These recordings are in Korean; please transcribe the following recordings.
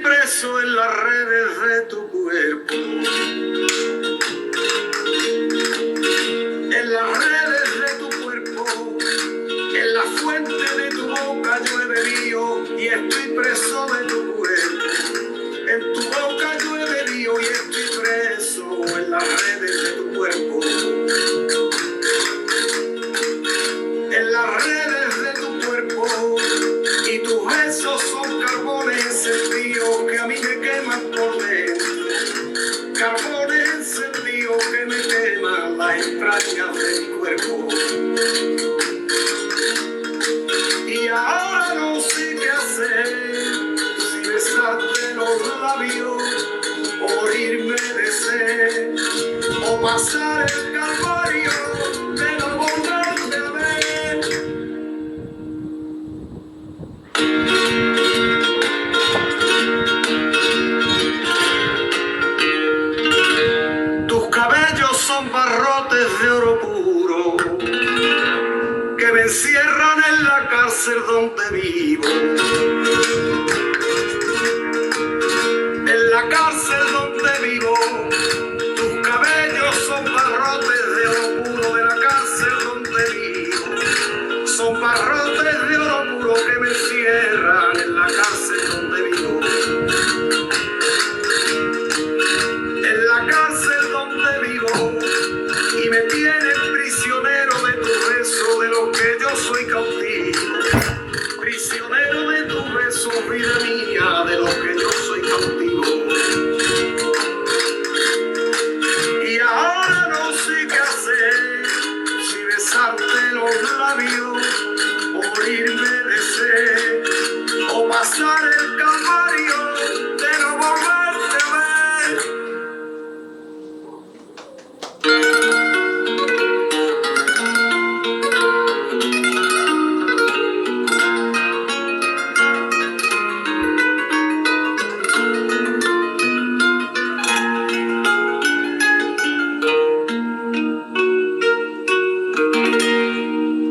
preso en las redes de tu cuerpo. En las redes de tu cuerpo, en la fuente de tu boca yo he bebido y estoy preso de tu cuerpo. En tu boca yo he bebido y estoy preso en las redes de tu cuerpo. En las redes de tu cuerpo, y tus besos son carbones encendidos que a mí me queman por dentro. Carbones encendidos que me queman las entrañas de mi cuerpo. Y ahora no sé qué hacer, si besarte los labios, o morirme de sed, o pasar el calvario de no volverte a ver. Tus cabellos son barrotes de oro puro que me encierran en la cárcel donde vivo. En la cárcel donde vivo, tus cabellos son barrotes de oro puro de la cárcel donde vivo. Son barrotes de oro puro que me encierran en la cárcel donde vivo. En la cárcel donde vivo, y me tienen prisionero de tu beso, de lo que yo soy cautivo. Prisionero de tu beso, vida mía, de lo que yo soy cautivo. Y ahora no sé qué hacer, si besarte los labios, o morirme de sed, o pasar el calvario de no volverte a ver.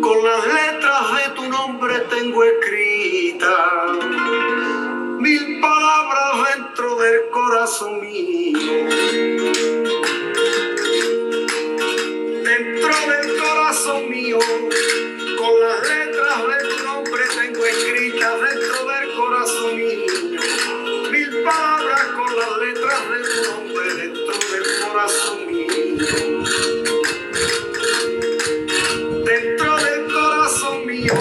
Con las letras de tu nombre tengo escritas 1000 palabras dentro del corazón mío. Dentro del corazón mío, con las letras de tu nombre tengo escritas dentro del corazón mío. 1000 palabras con las letras de tu nombre dentro del corazón mío. Dentro del corazón mío,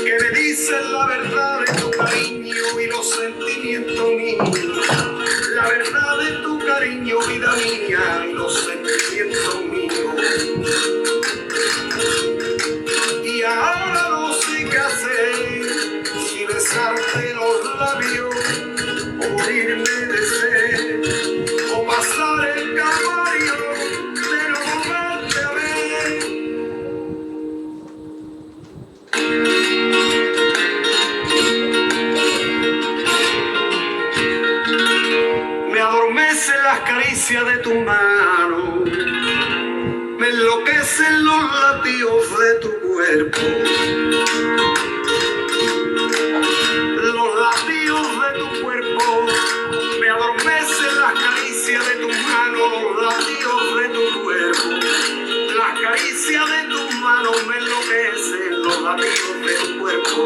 que me dicen la verdad de tu cariño y los sentimientos míos. La verdad de tu cariño, vida mía, y los sentimientos míos. Y ahora no sé qué hacer, si besarte los labios, o morirme de sed, o pasar el calvario de no volverte a ver. Me adormecen las caricias de tu mano, me enloquecen los latidos de tu cuerpo. Los latidos de tu cuerpo, me adormecen las caricias de tu mano, los latidos de tu cuerpo. Las caricias de tus manos me enloquecen los latidos de tu cuerpo.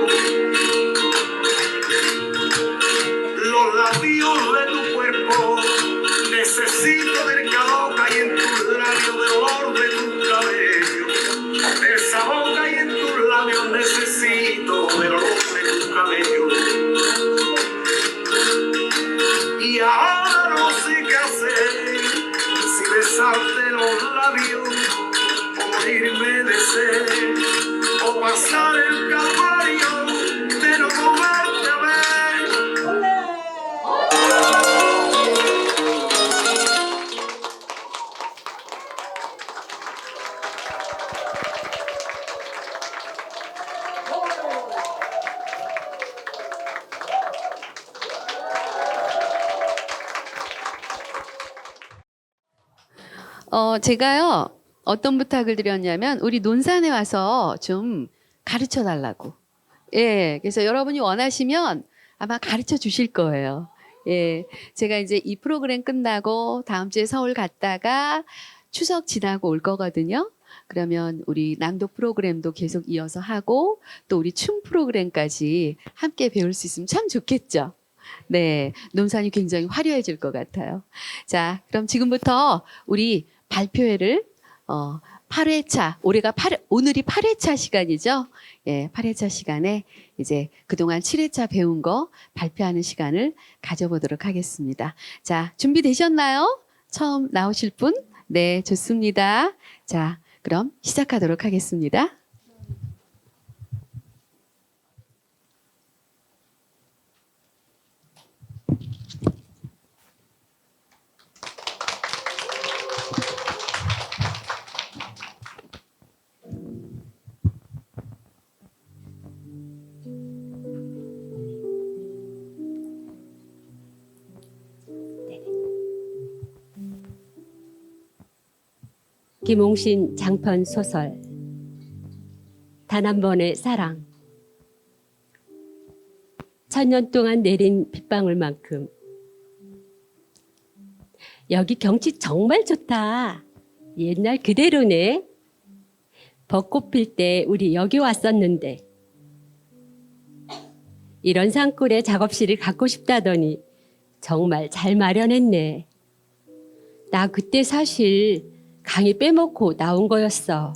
Los latidos de tu cuerpo, necesito del calor que hay en tus labios, del olor de tus cabellos. El sabor que hay en tus labios, necesito del olor de tus cabellos. Y ahora no sé qué hacer, si besarte los labios, o morirme de sed, o pasar el calvario de no volverte a ver. 제가요, 어떤 부탁을 드렸냐면, 우리 논산에 와서 좀 가르쳐 달라고. 예, 그래서 여러분이 원하시면 아마 가르쳐 주실 거예요. 예, 제가 이제 이 프로그램 끝나고 다음 주에 서울 갔다가 추석 지나고 올 거거든요. 그러면 우리 낭독 프로그램도 계속 이어서 하고 또 우리 춤 프로그램까지 함께 배울 수 있으면 참 좋겠죠. 네, 논산이 굉장히 화려해질 것 같아요. 자, 그럼 지금부터 우리 발표회를 8회차, 오늘이 8회차 시간이죠. 예, 8회차 시간에 이제 그동안 7회차 배운 거 발표하는 시간을 가져보도록 하겠습니다. 자, 준비되셨나요? 처음 나오실 분? 네, 좋습니다. 자, 그럼 시작하도록 하겠습니다. 김홍신 장편 소설 단 한 번의 사랑. 천년 동안 내린 빗방울만큼 여기 경치 정말 좋다. 옛날 그대로네. 벚꽃 필 때 우리 여기 왔었는데 이런 산골에 작업실을 갖고 싶다더니 정말 잘 마련했네. 나 그때 사실 강의 빼먹고 나온 거였어.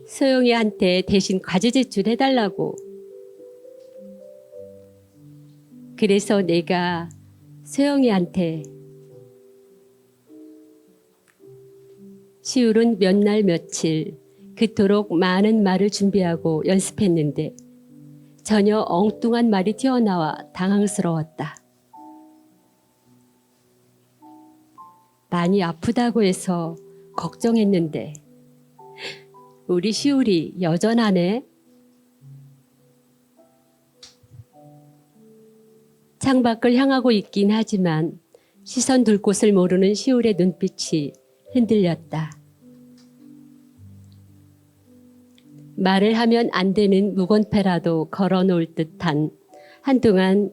소영이한테 대신 과제 제출해달라고. 그래서 내가 소영이한테 시울은 몇 날 며칠 그토록 많은 말을 준비하고 연습했는데 전혀 엉뚱한 말이 튀어나와 당황스러웠다. 많이 아프다고 해서 걱정했는데 우리 시울이 여전하네. 창밖을 향하고 있긴 하지만 시선 둘 곳을 모르는 시울의 눈빛이 흔들렸다. 말을 하면 안 되는 무건패라도 걸어놓을 듯한 한동안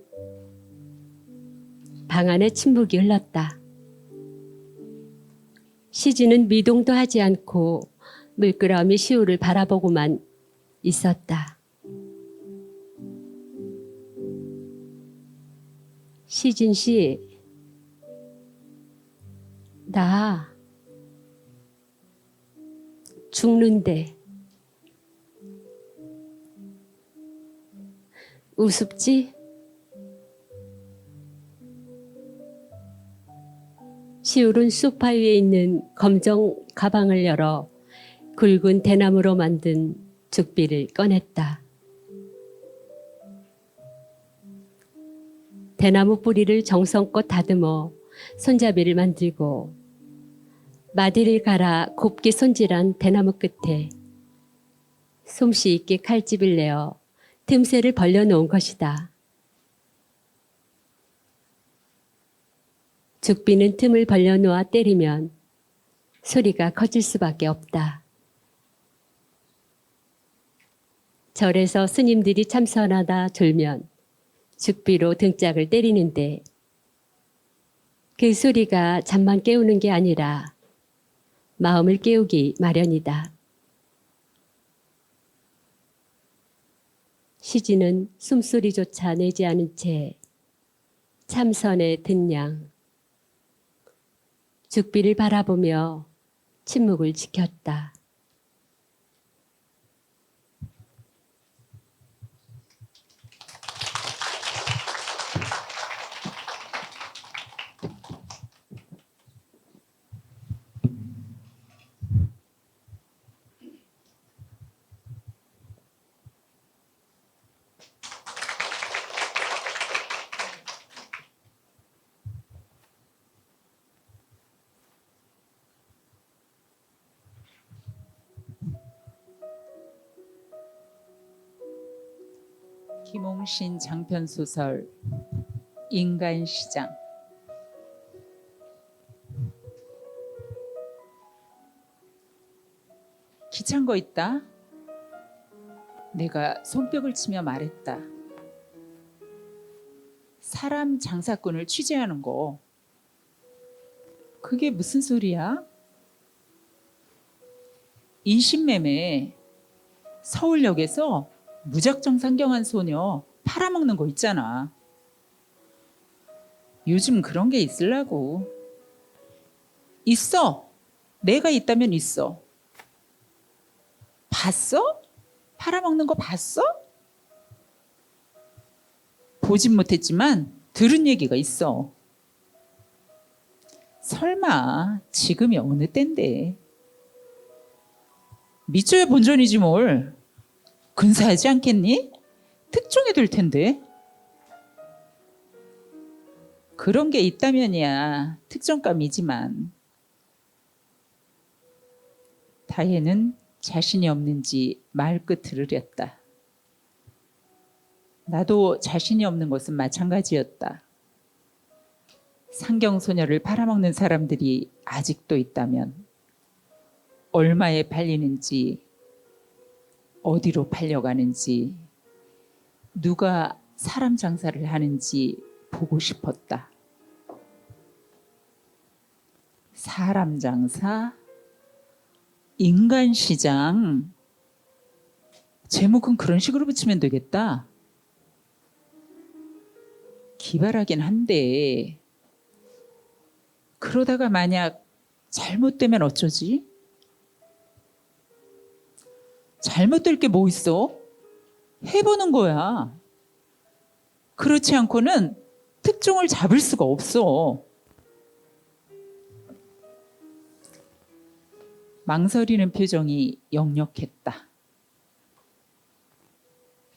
방 안에 침묵이 흘렀다. 시진은 미동도 하지 않고 물끄러미 시울을 바라보고만 있었다. 시진 씨, 나 죽는데. 우습지? 시울은 소파 위에 있는 검정 가방을 열어 굵은 대나무로 만든 죽비를 꺼냈다. 대나무 뿌리를 정성껏 다듬어 손잡이를 만들고 마디를 갈아 곱게 손질한 대나무 끝에 솜씨 있게 칼집을 내어 틈새를 벌려놓은 것이다. 죽비는 틈을 벌려놓아 때리면 소리가 커질 수밖에 없다. 절에서 스님들이 참선하다 졸면 죽비로 등짝을 때리는데 그 소리가 잠만 깨우는 게 아니라 마음을 깨우기 마련이다. 시진은 숨소리조차 내지 않은 채 참선에 든 양 죽비를 바라보며 침묵을 지켰다. 김홍신 장편소설 인간시장. 기찬 거 있다? 내가 손뼉을 치며 말했다. 사람 장사꾼을 취재하는 거. 그게 무슨 소리야? 인신매매. 서울역에서 무작정 상경한 소녀 팔아먹는 거 있잖아. 요즘 그런 게 있으려고. 있어. 내가 있다면 있어. 봤어? 팔아먹는 거 봤어? 보진 못했지만 들은 얘기가 있어. 설마 지금이 어느 때인데. 밑줘야 본전이지 뭘. 근사하지 않겠니? 특종이 될 텐데. 그런 게 있다면이야 특종감이지만. 다혜는 자신이 없는지 말끝을 흐렸다. 나도 자신이 없는 것은 마찬가지였다. 상경소녀를 팔아먹는 사람들이 아직도 있다면 얼마에 팔리는지, 어디로 팔려가는지, 누가 사람 장사를 하는지 보고 싶었다. 사람 장사, 인간 시장. 제목은 그런 식으로 붙이면 되겠다. 기발하긴 한데 그러다가 만약 잘못되면 어쩌지? 잘못될 게 뭐 있어? 해보는 거야. 그렇지 않고는 특종을 잡을 수가 없어. 망설이는 표정이 역력했다.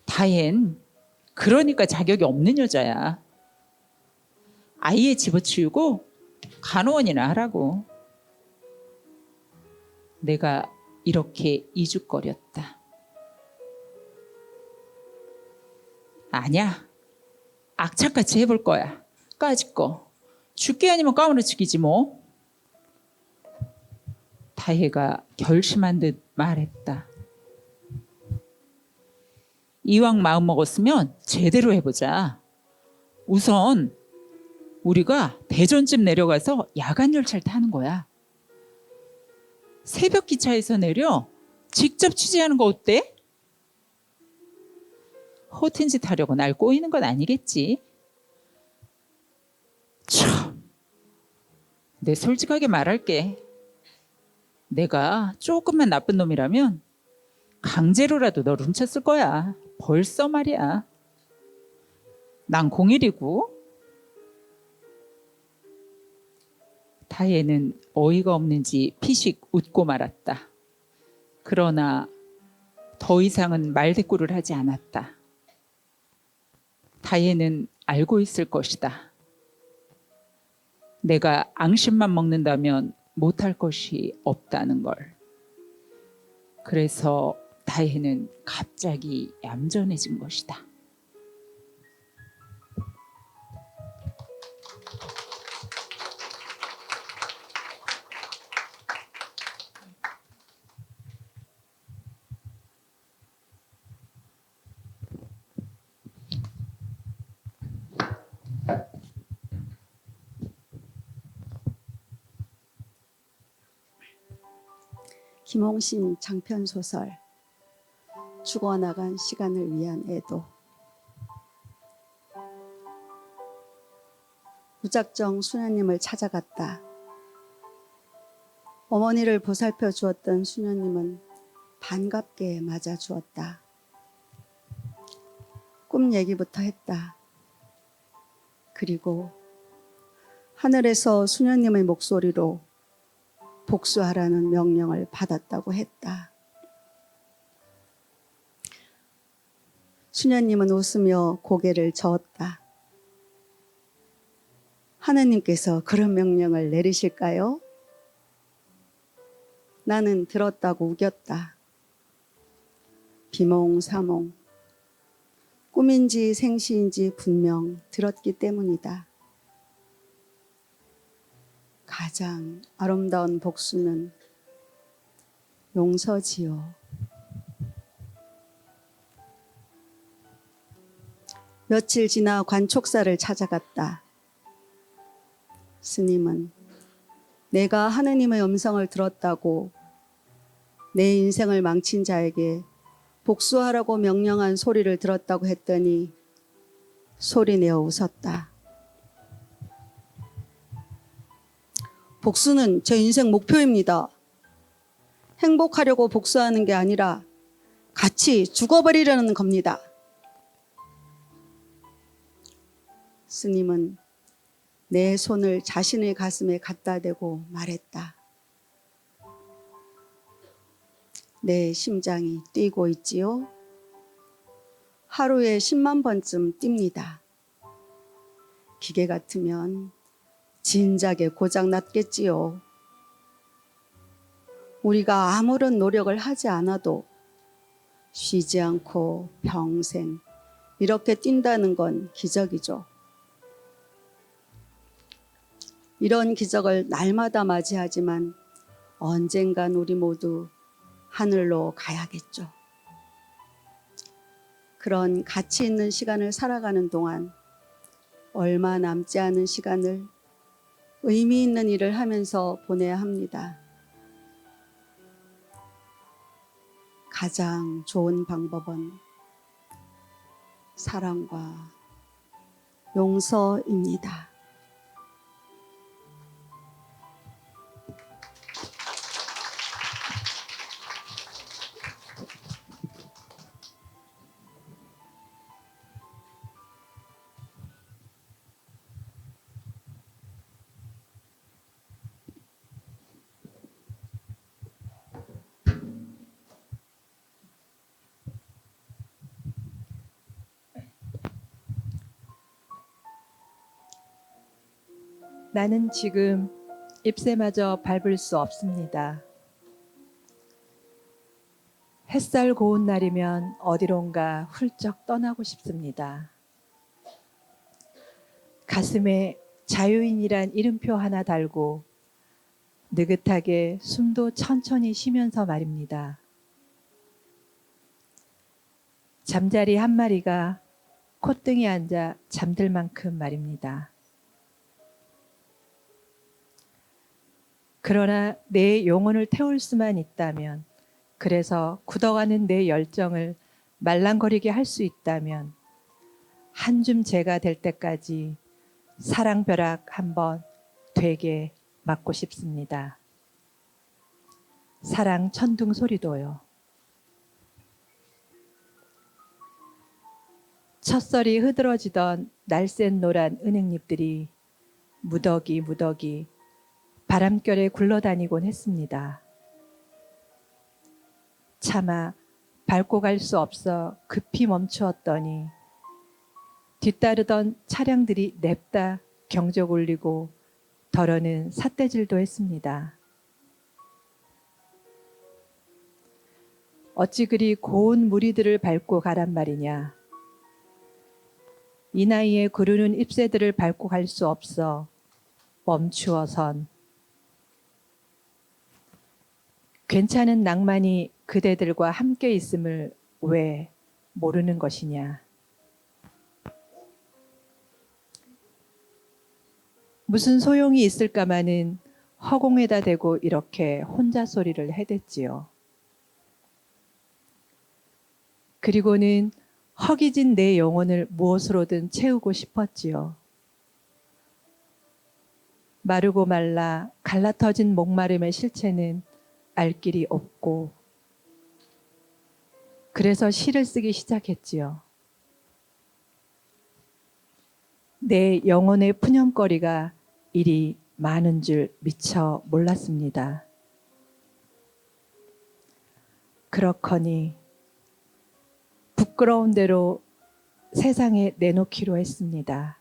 다혜는 그러니까 자격이 없는 여자야. 아예 집어치우고 간호원이나 하라고. 내가 이렇게 이죽거렸다. 아니야. 악착같이 해볼 거야. 까짓거. 죽기 아니면 까무러치기지 뭐. 다혜가 결심한 듯 말했다. 이왕 마음 먹었으면 제대로 해보자. 우선 우리가 대전쯤 내려가서 야간 열차를 타는 거야. 새벽 기차에서 내려 직접 취재하는 거 어때? 허튼 짓 하려고 날 꼬이는 건 아니겠지? 참, 내 솔직하게 말할게. 내가 조금만 나쁜 놈이라면 강제로라도 널 훔쳤을 거야. 벌써 말이야. 난 공일이고. 다혜는 어이가 없는지 피식 웃고 말았다. 그러나 더 이상은 말대꾸를 하지 않았다. 다혜는 알고 있을 것이다. 내가 앙심만 먹는다면 못할 것이 없다는 걸. 그래서 다혜는 갑자기 얌전해진 것이다. 김홍신 장편 소설 죽어나간 시간을 위한 애도. 무작정 수녀님을 찾아갔다. 어머니를 보살펴 주었던 수녀님은 반갑게 맞아 주었다. 꿈 얘기부터 했다. 그리고 하늘에서 수녀님의 목소리로 복수하라는 명령을 받았다고 했다. 수녀님은 웃으며 고개를 저었다. 하느님께서 그런 명령을 내리실까요? 나는 들었다고 우겼다. 비몽사몽. 꿈인지 생시인지 분명 들었기 때문이다. 가장 아름다운 복수는 용서지요. 며칠 지나 관촉사를 찾아갔다. 스님은 내가 하느님의 음성을 들었다고 내 인생을 망친 자에게 복수하라고 명령한 소리를 들었다고 했더니 소리내어 웃었다. 복수는 제 인생 목표입니다. 행복하려고 복수하는 게 아니라 같이 죽어버리려는 겁니다. 스님은 내 손을 자신의 가슴에 갖다 대고 말했다. 내 심장이 뛰고 있지요? 하루에 10만 번쯤 뜁니다. 기계 같으면 진작에 고장 났겠지요. 우리가 아무런 노력을 하지 않아도 쉬지 않고 평생 이렇게 뛴다는 건 기적이죠. 이런 기적을 날마다 맞이하지만 언젠간 우리 모두 하늘로 가야겠죠. 그런 가치 있는 시간을 살아가는 동안 얼마 남지 않은 시간을 의미 있는 일을 하면서 보내야 합니다. 가장 좋은 방법은 사랑과 용서입니다. 나는 지금 잎새마저 밟을 수 없습니다. 햇살 고운 날이면 어디론가 훌쩍 떠나고 싶습니다. 가슴에 자유인이란 이름표 하나 달고 느긋하게 숨도 천천히 쉬면서 말입니다. 잠자리 한 마리가 콧등에 앉아 잠들 만큼 말입니다. 그러나 내 영혼을 태울 수만 있다면, 그래서 굳어가는 내 열정을 말랑거리게 할 수 있다면 한 줌 재가 될 때까지 사랑벼락 한번 되게 맞고 싶습니다. 사랑 천둥 소리도요. 첫설이 흐드러지던 날쌘 노란 은행잎들이 무더기 바람결에 굴러다니곤 했습니다. 차마 밟고 갈 수 없어 급히 멈추었더니 뒤따르던 차량들이 냅다 경적 울리고 덜어는 삿대질도 했습니다. 어찌 그리 고운 무리들을 밟고 가란 말이냐. 이 나이에 구르는 잎새들을 밟고 갈 수 없어 멈추어선 괜찮은 낭만이 그대들과 함께 있음을 왜 모르는 것이냐. 무슨 소용이 있을까마는 허공에다 대고 이렇게 혼자 소리를 해댔지요. 그리고는 허기진 내 영혼을 무엇으로든 채우고 싶었지요. 마르고 말라 갈라터진 목마름의 실체는 알 길이 없고, 그래서 시를 쓰기 시작했지요. 내 영혼의 푸념거리가 이리 많은 줄 미처 몰랐습니다. 그렇거니 부끄러운 대로 세상에 내놓기로 했습니다.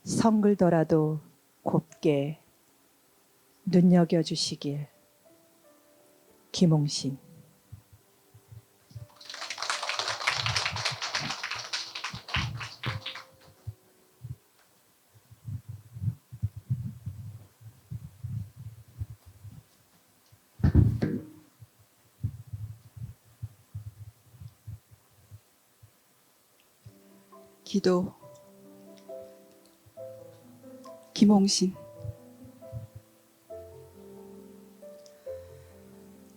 성글더라도 곱게 눈여겨주시길. 김홍신. 기도. 김홍신.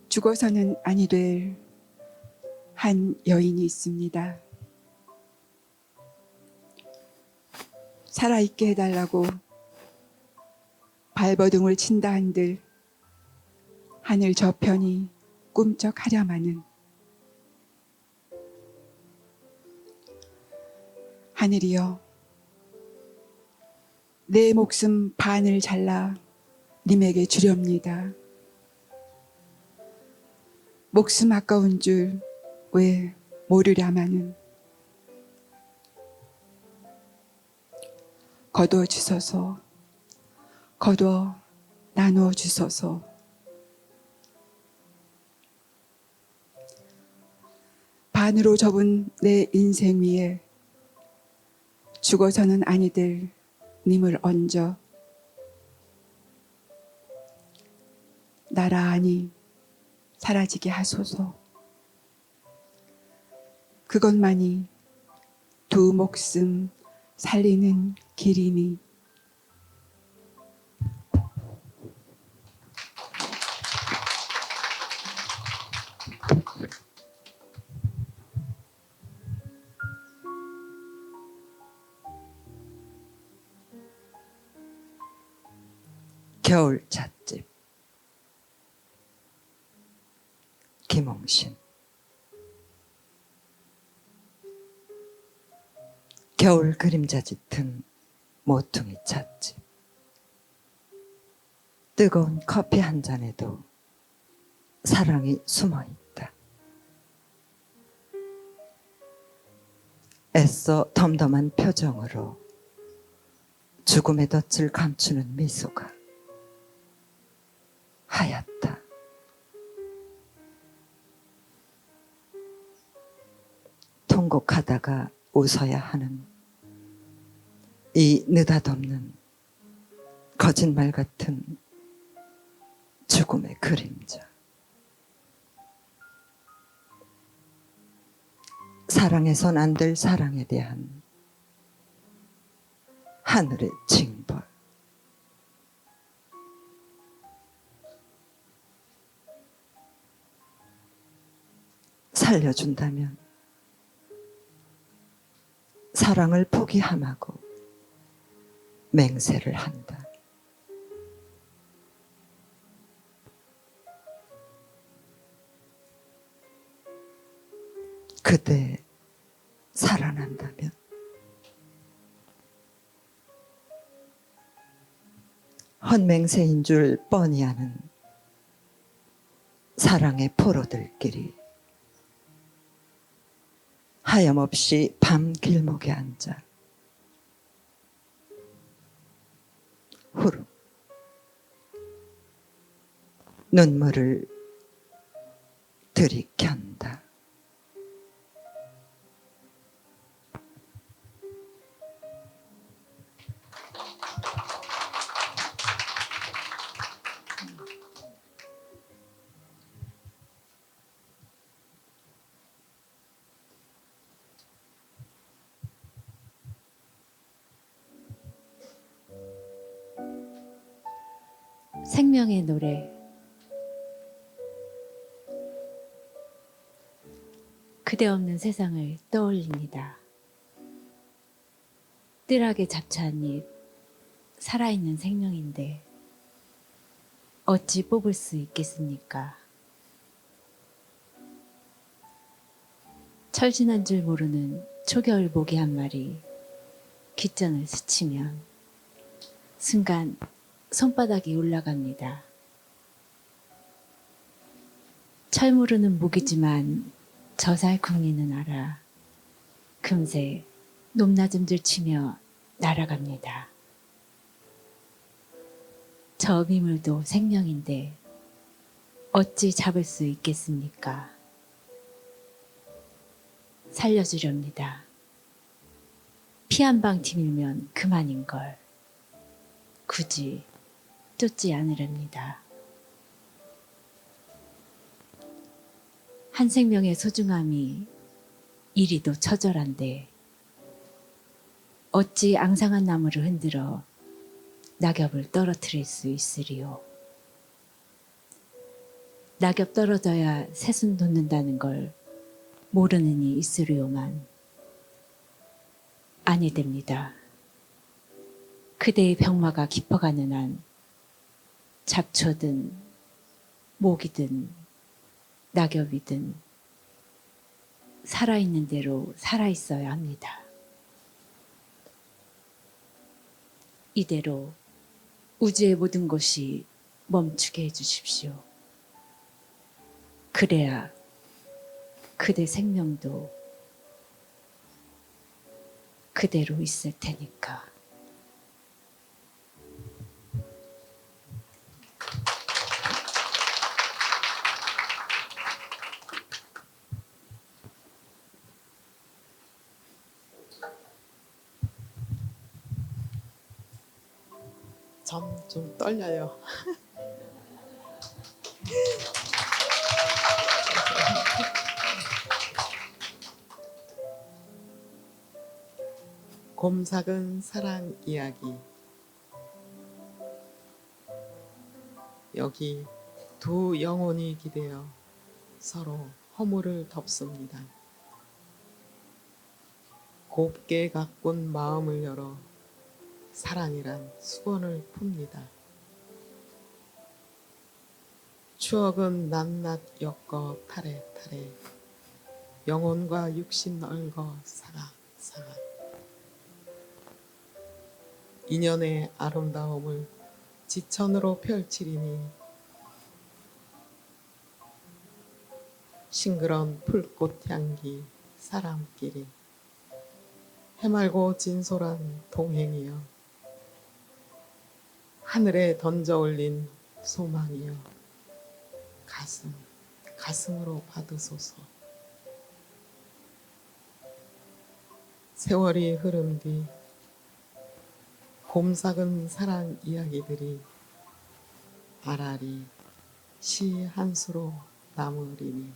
죽어서는 아니 될 한 여인이 있습니다. 살아있게 해달라고 발버둥을 친다 한들 하늘 저편이 꿈쩍하랴마는 하늘이여, 내 목숨 반을 잘라 님에게 주렵니다. 목숨 아까운 줄 왜 모르랴마는 거두어 주소서, 거두어 나누어 주소서. 반으로 접은 내 인생 위에 죽어서는 아니 될 님을 얹어 나라하니 사라지게 하소서. 그것만이 두 목숨 살리는 길이니. 겨울 찻집. 김홍신. 겨울 그림자 짙은 모퉁이 찻집. 뜨거운 커피 한 잔에도 사랑이 숨어 있다. 애써 덤덤한 표정으로 죽음의 덫을 감추는 미소가 하얗다. 통곡하다가 웃어야 하는 이 느닷없는 거짓말 같은 죽음의 그림자. 사랑해선 안 될 사랑에 대한 하늘의 징벌. 살려준다면 사랑을 포기함하고 맹세를 한다. 그대 살아난다면 헛맹세인 줄 뻔히 아는 사랑의 포로들끼리 하염없이 밤 길목에 앉아 후루 눈물을 들이켠다. 생명의 노래. 그대 없는 세상을 떠올립니다. 뜰하게 잡초한 잎, 살아있는 생명인데 어찌 뽑을 수 있겠습니까? 철진한 줄 모르는 초겨울 모기 한 마리 귓전을 스치면 순간 손바닥이 올라갑니다. 철 모르는 모기지만 저살쿵이는 알아 금세 높낮음들 치며 날아갑니다. 저 미물도 생명인데 어찌 잡을 수 있겠습니까? 살려주렵니다. 피 한 방 티밀면 그만인걸. 굳이 쫓지 않으렵니다. 한 생명의 소중함이 이리도 처절한데 어찌 앙상한 나무를 흔들어 낙엽을 떨어뜨릴 수 있으리요. 낙엽 떨어져야 새순 돋는다는 걸 모르는 이 있으리요만. 아니 됩니다. 그대의 병마가 깊어가는 한 잡초든 모기든 낙엽이든 살아있는 대로 살아있어야 합니다. 이대로 우주의 모든 것이 멈추게 해주십시오. 그래야 그대 생명도 그대로 있을 테니까. 좀 떨려요. 곰삭은 사랑 이야기. 여기 두 영혼이 기대어 서로 허물을 덮습니다. 곱게 가꾼 마음을 열어 사랑이란 수건을 풉니다. 추억은 낱낱 엮어 타래타래 영혼과 육신 얽어 사각사각 인연의 아름다움을 지천으로 펼치리니 싱그런 풀꽃 향기 사람끼리 해맑고 진솔한 동행이여 하늘에 던져 올린 소망이여 가슴으로 받으소서. 세월이 흐른 뒤 곰삭은 사랑 이야기들이 아라리 시 한 수로 남으리니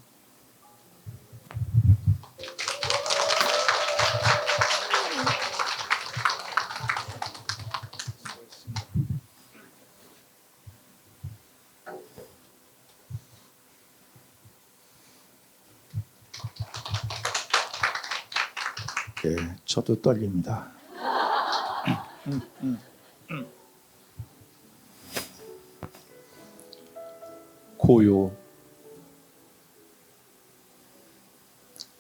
예, 저도 떨립니다. 고요.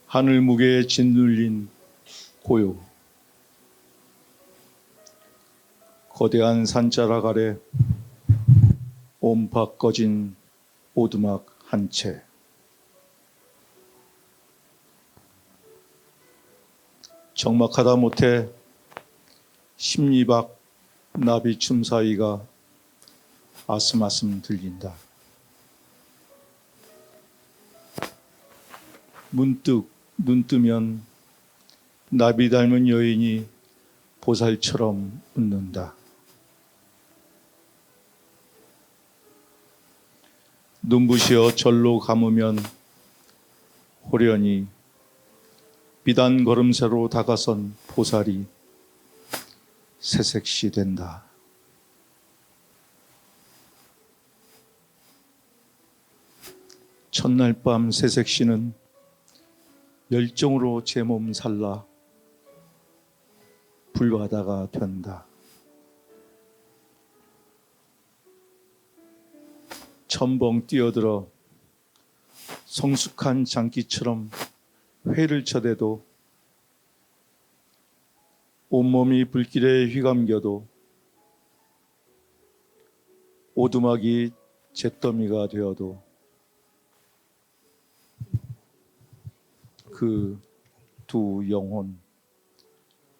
하늘 무게에 짓눌린 고요. 거대한 산자락 아래 온파 꺼진 오두막 한 채. 적막하다 못해 십리박 나비춤 사이가 아슴아슴 들린다. 문득 눈 뜨면 나비 닮은 여인이 보살처럼 웃는다. 눈부시어 절로 감으면 호련히 비단 걸음새로 다가선 보살이 새색시 된다. 첫날 밤 새색시는 열정으로 제 몸 살라 불바다가 된다. 첨벙 뛰어들어 성숙한 장기처럼 회를 쳐대도 온몸이 불길에 휘감겨도 오두막이 잿더미가 되어도 그 두 영혼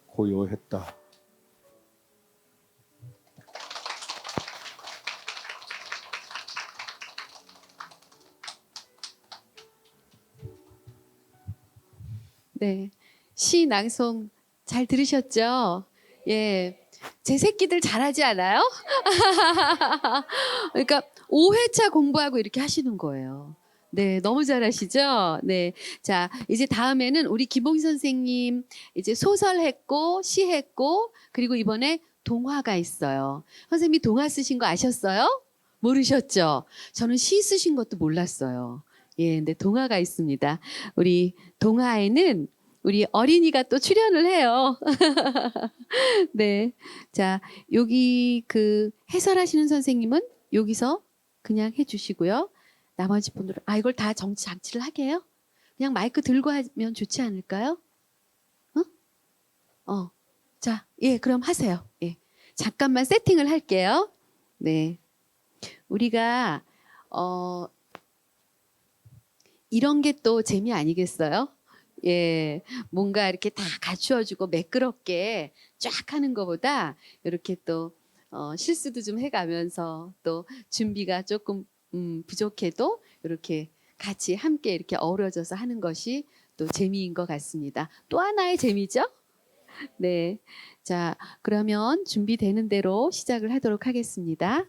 고요했다. 네, 시 낭송 잘 들으셨죠? 예, 제 새끼들 잘하지 않아요? 그러니까 5회차 공부하고 이렇게 하시는 거예요. 네, 너무 잘하시죠? 네. 자, 이제 다음에는 우리 김봉희 선생님 이제 소설 했고, 시 했고, 그리고 이번에 동화가 있어요. 선생님이 동화 쓰신 거 아셨어요? 모르셨죠? 저는 시 쓰신 것도 몰랐어요. 예, 근데 동화가 있습니다. 우리 동화에는 우리 어린이가 또 출연을 해요. 네. 자, 여기 그 해설하시는 선생님은 여기서 그냥 해주시고요. 나머지 분들은 이걸 다 정치 장치를 하게 해요? 그냥 마이크 들고 하면 좋지 않을까요? 자, 예, 그럼 하세요. 예. 잠깐만 세팅을 할게요. 네. 우리가 이런 게 또 재미 아니겠어요? 예. 뭔가 이렇게 다 갖추어주고 매끄럽게 쫙 하는 것보다 이렇게 또 실수도 좀 해가면서 또 준비가 조금 부족해도 이렇게 같이 함께 이렇게 어우러져서 하는 것이 또 재미인 것 같습니다. 또 하나의 재미죠? 네. 자, 그러면 준비되는 대로 시작을 하도록 하겠습니다.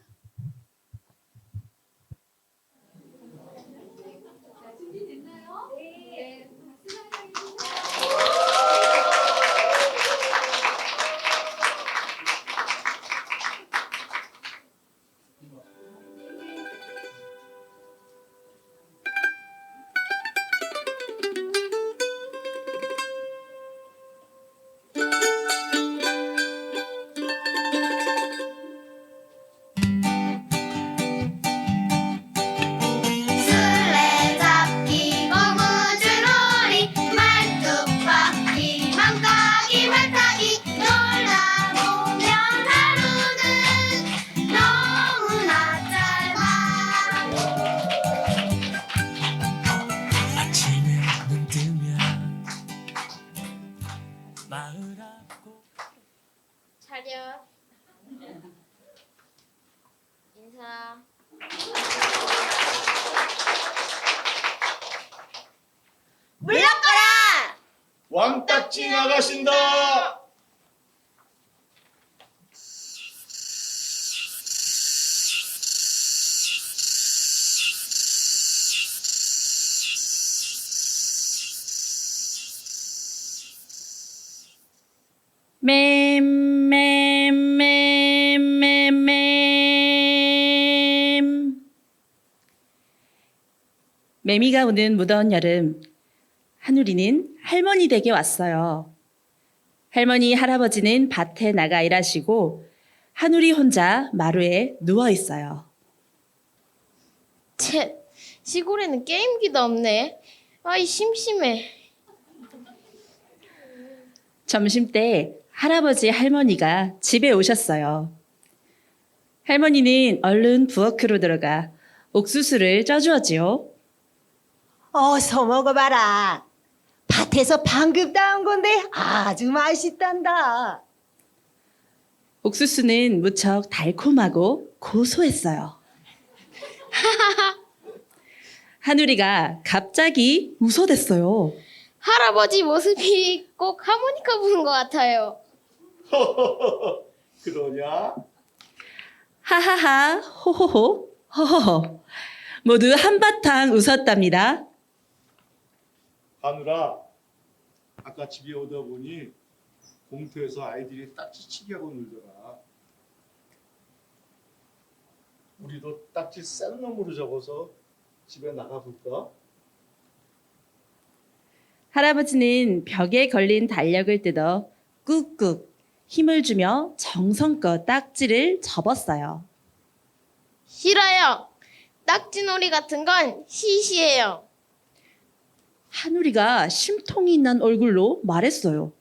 술래잡기 고무줄놀이 말뚝박기 망가기 말타기 놀다 보면 하루는 너무나 짧아. 아침에 눈 뜨면 마을 앞고 차렷 인사. 물러가라. 왕딱지 나가신다. 매미가 오는 무더운 여름, 한우리는 할머니 댁에 왔어요. 할머니, 할아버지는 밭에 나가 일하시고 한우리 혼자 마루에 누워 있어요. 채, 시골에는 게임기도 없네. 아이 심심해. 점심때 할아버지, 할머니가 집에 오셨어요. 할머니는 얼른 부엌으로 들어가 옥수수를 쪄주었지요. 어서 먹어봐라. 밭에서 방금 따온 건데 아주 맛있단다. 옥수수는 무척 달콤하고 고소했어요. 한우리가 갑자기 웃어댔어요. 할아버지 모습이 꼭 하모니카 부는 것 같아요. 그러냐? 하하하, 호호호, 허허허. 모두 한바탕 웃었답니다. 하늘아, 아까 집에 오다 보니 공터에서 아이들이 딱지치기 하고 놀더라. 우리도 딱지 센 놈으로 접어서 집에 나가볼까? 할아버지는 벽에 걸린 달력을 뜯어 꾹꾹 힘을 주며 정성껏 딱지를 접었어요. 싫어요. 딱지놀이 같은 건 시시해요. 한우리가 심통이 난 얼굴로 말했어요.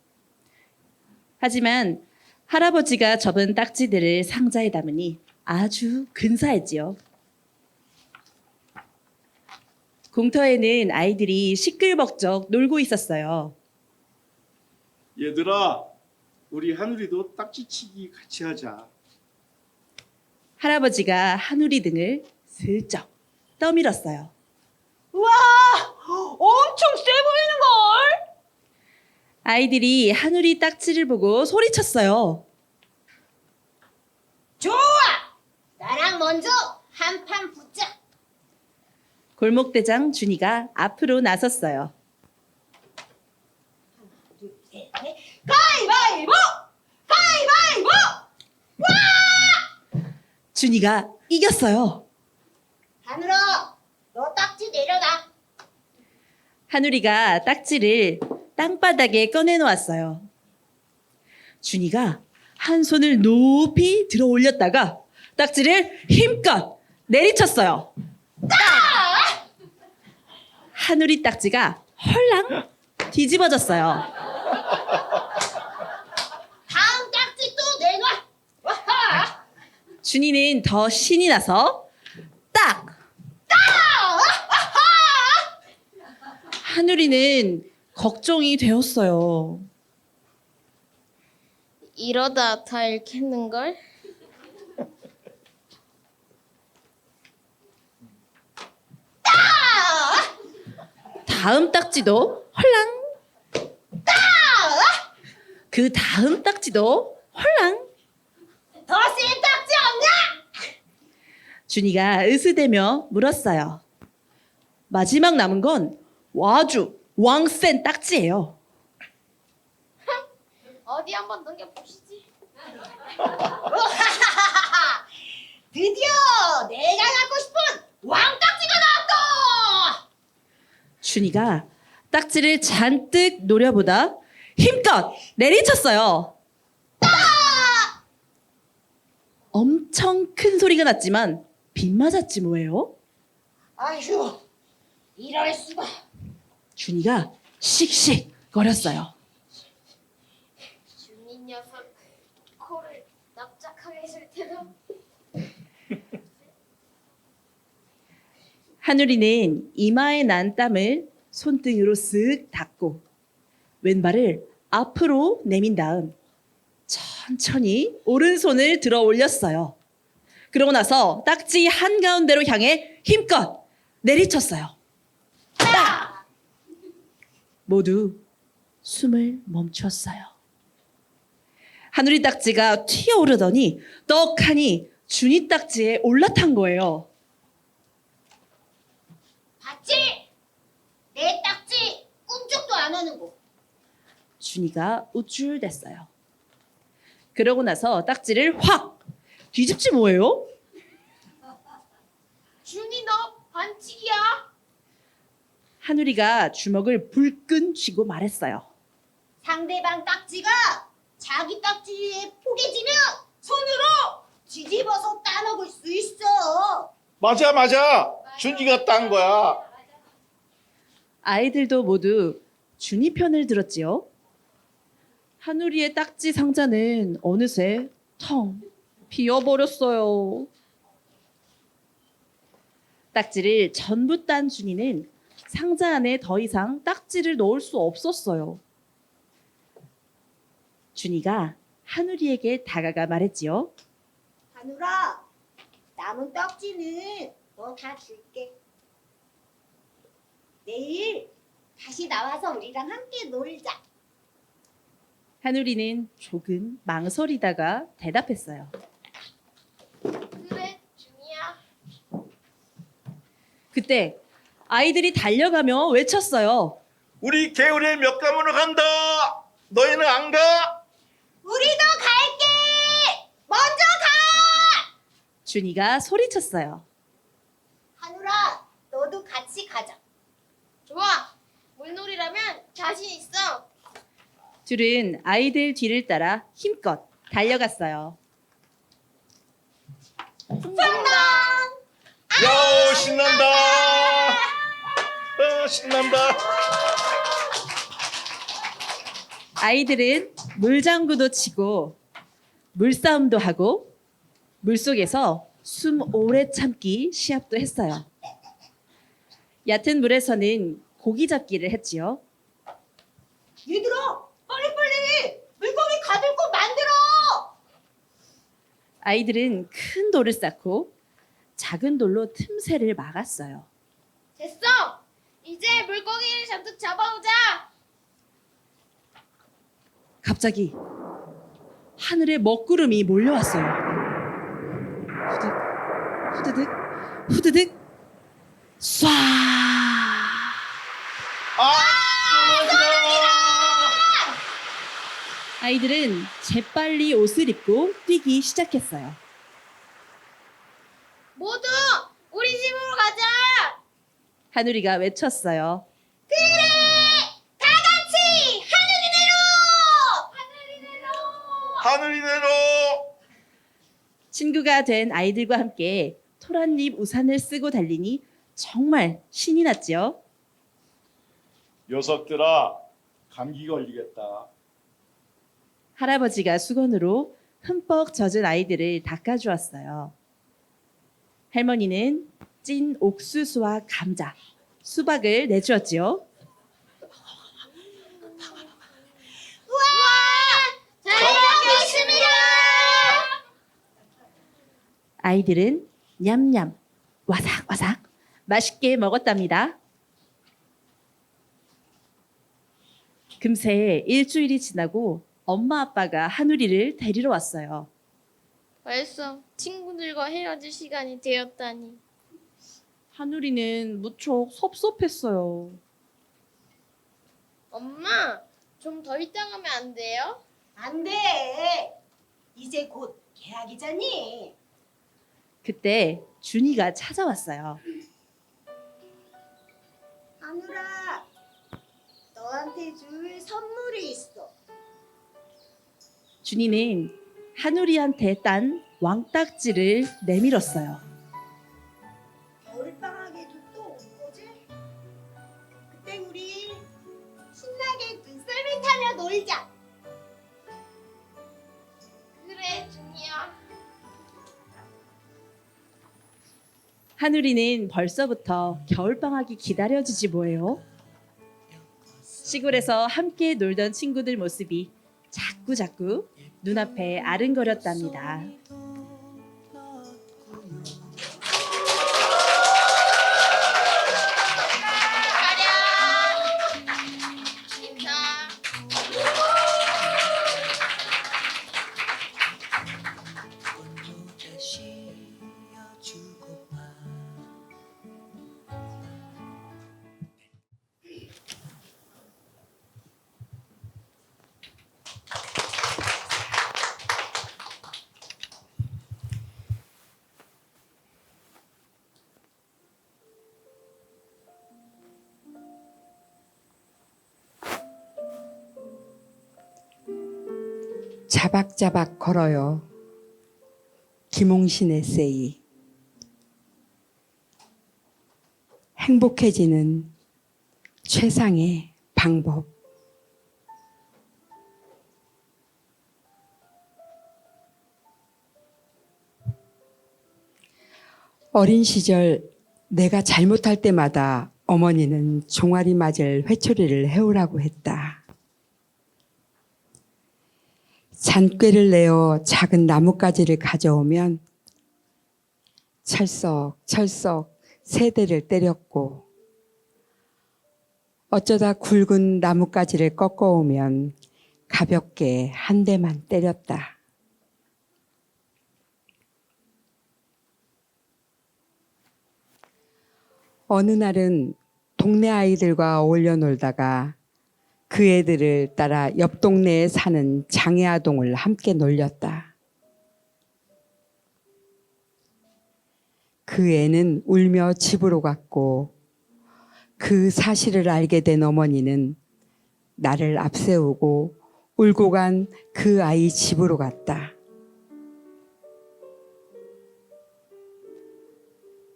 하지만 할아버지가 접은 딱지들을 상자에 담으니 아주 근사했지요. 공터에는 아이들이 시끌벅적 놀고 있었어요. 얘들아, 우리 하늘이도 딱지치기 같이 하자. 할아버지가 한우리 등을 슬쩍 떠밀었어요. 우와, 엄청 세 보이는걸? 아이들이 한우리 딱지를 보고 소리쳤어요. 좋아! 나랑 먼저 한판 붙자. 골목대장 준이가 앞으로 나섰어요. 가위바위보! 가위바위보! 준이가 이겼어요. 하늘아, 너 딱지 내려놔. 하누리가 딱지를 땅바닥에 꺼내놓았어요. 준이가 한 손을 높이 들어 올렸다가 딱지를 힘껏 내리쳤어요. 하누리 딱지가 헐랑 뒤집어졌어요. 다음 딱지 또 내놔. 와하! 준이는 더 신이 나서 딱! 하누리는 걱정이 되었어요. 이러다 다 잃겠는걸? 다음 딱지도 헐랑. 그 다음 딱지도 헐랑. 더 센 딱지 없냐? 준이가 으스대며 물었어요. 마지막 남은 건 아주 왕센 딱지예요. 어디 한번 넘겨보시지. 드디어 내가 갖고 싶은 왕딱지가 나왔다. 준이가 딱지를 잔뜩 노려보다 힘껏 내리쳤어요. 엄청 큰 소리가 났지만 빗 맞았지 뭐예요? 아휴, 이럴 수가. 준이가 씩씩 거렸어요. 준이 녀석 코를 납작하게 했을 테도. 하누리는 이마에 난 땀을 손등으로 쓱 닦고 왼발을 앞으로 내민 다음 천천히 오른손을 들어 올렸어요. 그러고 나서 딱지 한가운데로 향해 힘껏 내리쳤어요. 딱! 모두 숨을 멈췄어요. 하누리 딱지가 튀어오르더니 떡하니 준이 딱지에 올라탄 거예요. 봤지? 내 딱지 꿈쩍도 안 하는 거. 준이가 우쭐댔어요. 그러고 나서 딱지를 확 뒤집지 뭐예요? 준이 너 반칙이야. 하누리가 주먹을 불끈 쥐고 말했어요. 상대방 딱지가 자기 딱지에 포개지면 손으로 뒤집어서 따먹을 수 있어. 맞아. 준이가 딴 거야. 아이들도 모두 준이 편을 들었지요. 하누리의 딱지 상자는 어느새 텅 비어버렸어요. 딱지를 전부 딴 준이는 상자 안에 더 이상 딱지를 넣을 수 없었어요. 준이가 하누리에게 다가가 말했지요. 하늘아, 남은 딱지는 너 다 줄게. 내일 다시 나와서 우리랑 함께 놀자. 하누리는 조금 망설이다가 대답했어요. 그래, 준이야. 그때 아이들이 달려가며 외쳤어요. 우리 개울에 몇 가문을 간다. 너희는 안 가? 우리도 갈게. 먼저 가. 준이가 소리쳤어요. 하늘아, 너도 같이 가자. 좋아. 물놀이라면 자신 있어. 둘은 아이들 뒤를 따라 힘껏 달려갔어요. 야, 신난다. 신난다. 아이들은 물장구도 치고 물싸움도 하고 물속에서 숨 오래 참기 시합도 했어요. 얕은 물에서는 고기 잡기를 했지요. 얘들아, 빨리빨리 물고기 가둘 곳 만들어. 아이들은 큰 돌을 쌓고 작은 돌로 틈새를 막았어요. 됐어. 이제 물고기를 잔뜩 잡아오자. 갑자기 하늘에 먹구름이 몰려왔어요. 후드득, 후드득, 후드득. 쏴! 아이들은 재빨리 옷을 입고 뛰기 시작했어요. 모두 우리 집으로 가자. 하누리가 외쳤어요. 그래! 다 같이 하늘이 내려! 하늘이 내려. 친구가 된 아이들과 함께 토란잎 우산을 쓰고 달리니 정말 신이 났지요. 녀석들아, 감기 걸리겠다. 할아버지가 수건으로 흠뻑 젖은 아이들을 닦아주었어요. 할머니는 찐 옥수수와 감자, 수박을 내주었지요. 우와! 잘 먹겠습니다! 아이들은 냠냠, 와삭와삭 맛있게 먹었답니다. 금세 일주일이 지나고 엄마 아빠가 하누리를 데리러 왔어요. 벌써 친구들과 헤어질 시간이 되었다니. 하누리는 무척 섭섭했어요. 엄마, 좀 더 있다 가면 안 돼요? 안 돼! 이제 곧 개학이잖니? 그때 준이가 찾아왔어요. 하늘아, 너한테 줄 선물이 있어. 준이는 하누리한테 딴 왕딱지를 내밀었어요. 겨울방학에도 또 올 거지? 그때 우리 신나게 눈썰매 타며 놀자. 그래, 준이야. 하누리는 벌써부터 겨울방학이 기다려지지 뭐예요. 시골에서 함께 놀던 친구들 모습이 자꾸자꾸 눈앞에 아른거렸답니다. 자박자박 걸어요. 김홍신 에세이. 행복해지는 최상의 방법. 어린 시절 내가 잘못할 때마다 어머니는 종아리 맞을 회초리를 해오라고 했다. 잔꾀를 내어 작은 나뭇가지를 가져오면 철썩철썩 세 대를 때렸고, 어쩌다 굵은 나뭇가지를 꺾어오면 가볍게 한 대만 때렸다. 어느 날은 동네 아이들과 어울려 놀다가 그 애들을 따라 옆 동네에 사는 장애 아동을 함께 놀렸다. 그 애는 울며 집으로 갔고, 그 사실을 알게 된 어머니는 나를 앞세우고 울고 간 그 아이 집으로 갔다.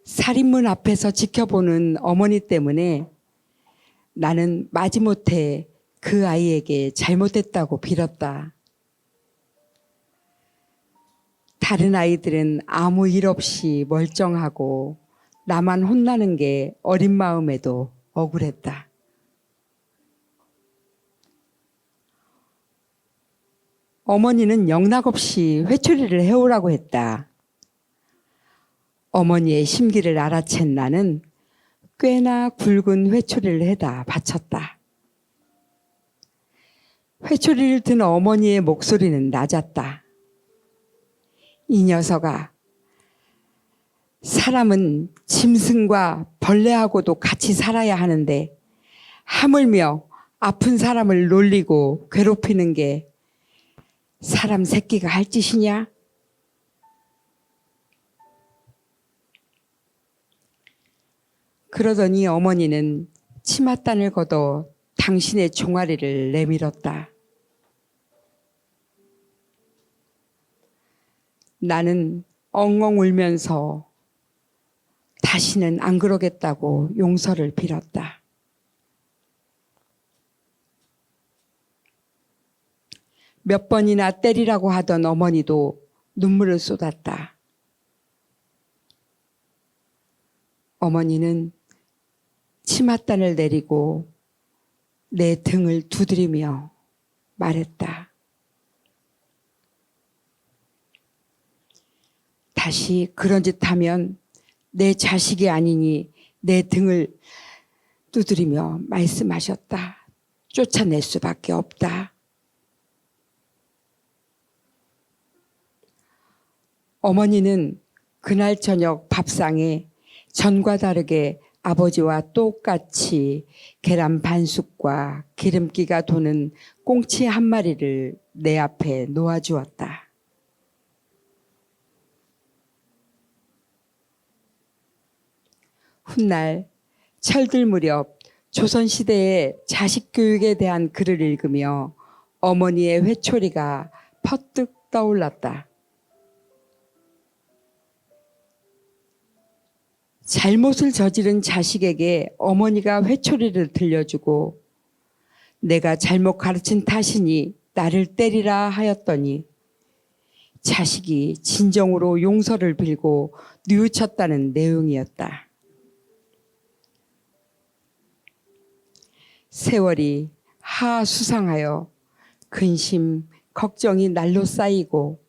살인문 앞에서 지켜보는 어머니 때문에 나는 마지못해 그 아이에게 잘못했다고 빌었다. 다른 아이들은 아무 일 없이 멀쩡하고 나만 혼나는 게 어린 마음에도 억울했다. 어머니는 영락없이 회초리를 해오라고 했다. 어머니의 심기를 알아챈 나는 꽤나 굵은 회초리를 해다 바쳤다. 회초리를 든 어머니의 목소리는 낮았다. 이 녀석아, 사람은 짐승과 벌레하고도 같이 살아야 하는데 하물며 아픈 사람을 놀리고 괴롭히는 게 사람 새끼가 할 짓이냐? 그러더니 어머니는 치맛단을 걷어 당신의 종아리를 내밀었다. 나는 엉엉 울면서 다시는 안 그러겠다고 용서를 빌었다. 몇 번이나 때리라고 하던 어머니도 눈물을 쏟았다. 어머니는 치맛단을 내리고 내 등을 두드리며 말했다. 다시 그런 짓 하면 내 자식이 아니니 내 등을 두드리며 말씀하셨다. 쫓아낼 수밖에 없다. 어머니는 그날 저녁 밥상에 전과 다르게 아버지와 똑같이 계란 반숙과 기름기가 도는 꽁치 한 마리를 내 앞에 놓아주었다. 훗날 철들 무렵 조선시대의 자식교육에 대한 글을 읽으며 어머니의 회초리가 퍼뜩 떠올랐다. 잘못을 저지른 자식에게 어머니가 회초리를 들려주고 내가 잘못 가르친 탓이니 나를 때리라 하였더니 자식이 진정으로 용서를 빌고 뉘우쳤다는 내용이었다. 세월이 하수상하여 근심, 걱정이 날로 쌓이고